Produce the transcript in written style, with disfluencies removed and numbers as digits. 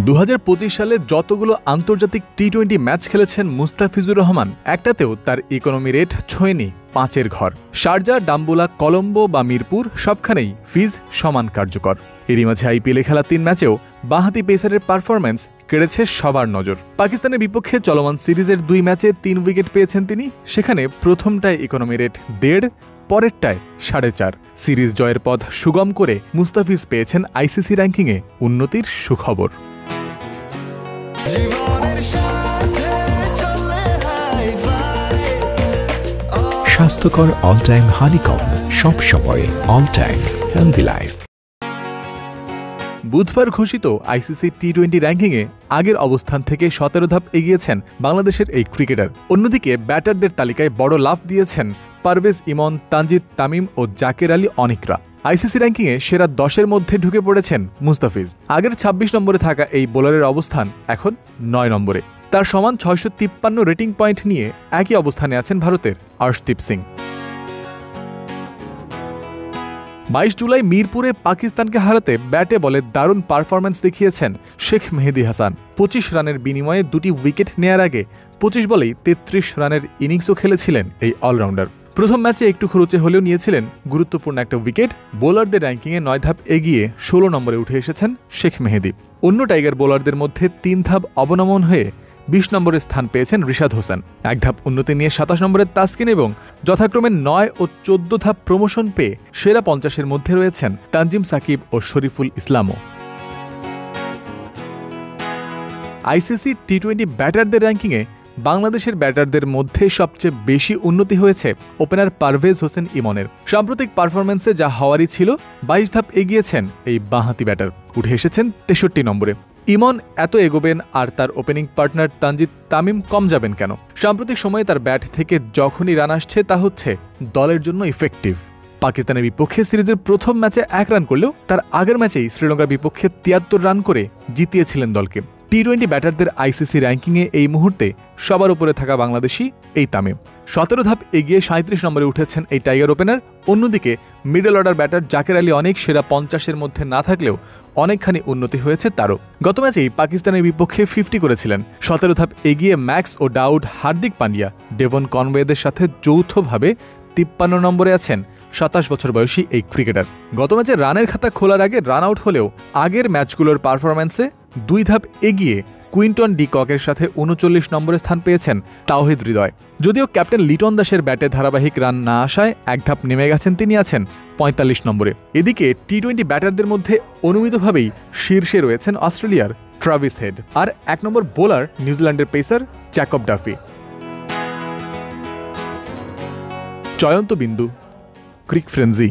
2025 সালে যতগুলো আন্তর্জাতিক টি-20 ম্যাচ খেলেছেন মুস্তাফিজুর রহমান, একটাতেও তার ইকোনমি রেট ছোঁয়নি 5-এর ঘর। শারজা, ডাম্বুলা, কলম্বো বা মিরপুর সবখানেই ফিজ সমান কার্যকর। এরই মাঝে আইপিএলে খেলা 3 ম্যাচেও বাঁহাতি পেসারের পারফরম্যান্স কেড়েছে সবার নজর। পাকিস্তানের বিপক্ষে চলমান সিরিজের 2 ম্যাচে 3 উইকেট পেয়েছেন তিনি। সেখানে প্রথমটায় ইকোনমি রেট 1.5, পরেরটায় 4.5। সিরিজ জয়ের পথ সুগম করে মুস্তাফিজ পেয়েছেন আইসিসি র্যাঙ্কিংয়ে উন্নতির সুখবর। স্বাস্থ্যকর অল টাইম হানিকম, সব সময় অল টাইম হেলদি লাইফ। বুধবার ঘোষিত আইসিসি টি-20 র্যাঙ্কিংয়ে আগের অবস্থান থেকে 17 ধাপ এগিয়েছেন বাংলাদেশের এই ক্রিকেটার। অন্যদিকে ব্যাটারদের তালিকায় বড় লাফ দিয়েছেন পারভেজ ইমন, তানজিদ তামিম ও জাকের আলী অনিকরা। আইসিসি র্যাঙ্কিংয়ে সেরা 10-এর মধ্যে ঢুকে পড়েছেন মুস্তাফিজ। আগের 26 নম্বরে থাকা এই বোলারের অবস্থান এখন 9 নম্বরে। তার সমান 653 রেটিং পয়েন্ট নিয়ে একই অবস্থানে আছেন ভারতের আর্শদীপ সিং। 22 জুলাই মিরপুরে পাকিস্তানকে হারাতে ব্যাটে বলে দারুণ পারফরম্যান্স দেখিয়েছেন শেখ মেহেদী হাসান। 25 রানের বিনিময়ে 2টি উইকেট নেয়ার আগে 25 বলেই 33 রানের ইনিংসও খেলেছিলেন এই অলরাউন্ডার। প্রথম ম্যাচে একটু খরচে হলেও নিয়েছিলেন গুরুত্বপূর্ণ একটা উইকেট। বোলারদের র্যাঙ্কিংয়ে 9 ধাপ এগিয়ে 16 নম্বরে উঠে এসেছেন শেখ মেহেদী। অন্য টাইগার বোলারদের মধ্যে 3 ধাপ অবনমন হয়ে 20 নম্বরে স্থান পেয়েছেন রিশাদ হোসেন। 1 ধাপ উন্নতি নিয়ে 27 নম্বরে তাসকিন এবং যথাক্রমে 9 ও 14 ধাপ প্রমোশন পেয়ে সেরা 50-এর মধ্যে রয়েছেন তানজিম সাকিব ও শরীফুল ইসলামও। আইসিসি টি-20 ব্যাটারদের র্যাঙ্কিংয়ে বাংলাদেশের ব্যাটারদের মধ্যে সবচেয়ে বেশি উন্নতি হয়েছে ওপেনার পারভেজ হোসেন ইমনের। সাম্প্রতিক পারফরম্যান্সে যা হওয়ারই ছিল 22 ধাপ এগিয়েছেন এই বাঁহাতি ব্যাটার, উঠে এসেছেন 63 নম্বরে। ইমন এত এগোবেন আর তার ওপেনিং পার্টনার তানজিদ তামিম কম যাবেন কেন? সাম্প্রতিক সময়ে তার ব্যাট থেকে যখনই রান আসছে তা হচ্ছে দলের জন্য ইফেক্টিভ। পাকিস্তানের বিপক্ষে সিরিজের প্রথম ম্যাচে 1 রান করলেও তার আগের ম্যাচেই শ্রীলঙ্কার বিপক্ষে 73 রান করে জিতিয়েছিলেন দলকে। টি-20 ব্যাটারদের আইসিসি র্যাঙ্কিংয়ে এই মুহূর্তে সবার উপরে থাকা বাংলাদেশি এই তামিম। 17 ধাপ এগিয়ে 37 নম্বরে উঠেছেন এই টাইগার ওপেনার। অন্যদিকে middle order batter Jaker Ali অনেক সেরা 50-এর মধ্যে না থাকলেও অনেকখানি উন্নতি হয়েছে তারও। গত ম্যাচেই পাকিস্তানের বিপক্ষে 50 করেছিলেন। 17 ধাপ এগিয়ে ম্যাক্স ও ডাউড, হার্দিক পান্ডিয়া, ডেভন কনওয়েদের সাথে যৌথভাবে 53 নম্বরে আছেন 27 বছর বয়সী এই ক্রিকেটার। গত ম্যাচে রানের খাতা খোলার আগে রান আউট হলেও আগের ম্যাচগুলোর পারফরম্যান্সে 2 ধাপ এগিয়ে কুইন্টন ডি ককের সাথে 39 নম্বরে স্থান পেয়েছেন তাওহিদ হৃদয়। যদিও ক্যাপ্টেন লিটন দাসের ব্যাটে ধারাবাহিক রান না আসায় 1 ধাপ নেমে গেছেন, তিনি আছেন 45 নম্বরে। এদিকে টি-20 ব্যাটারদের মধ্যে অনুমিতভাবেই শীর্ষে রয়েছেন অস্ট্রেলিয়ার ট্রাভিস হেড আর 1 নম্বর বোলার নিউজিল্যান্ডের পেসার জ্যাকব ডাফি। জয়ন্ত বিন্দু, ক্রিক ফ্রেন্জি।